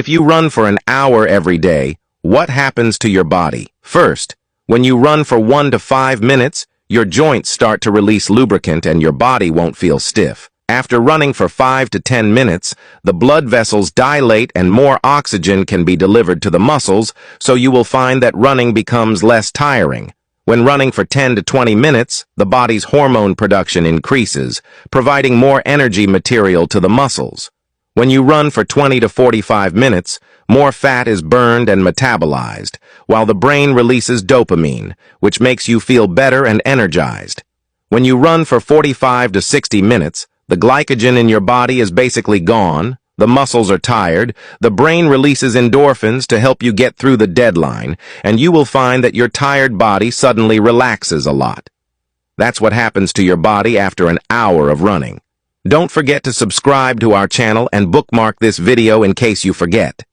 If you run for an hour every day, what happens to your body? First, when you run for 1 to 5 minutes, your joints start to release lubricant and your body won't feel stiff. After running for 5 to 10 minutes, the blood vessels dilate and more oxygen can be delivered to the muscles, so you will find that running becomes less tiring. When running for 10 to 20 minutes, the body's hormone production increases, providing more energy material to the muscles. When you run for 20 to 45 minutes, more fat is burned and metabolized, while the brain releases dopamine, which makes you feel better and energized. When you run for 45 to 60 minutes, the glycogen in your body is basically gone, the muscles are tired, the brain releases endorphins to help you get through the deadline, and you will find that your tired body suddenly relaxes a lot. That's what happens to your body after an hour of running. Don't forget to subscribe to our channel and bookmark this video in case you forget.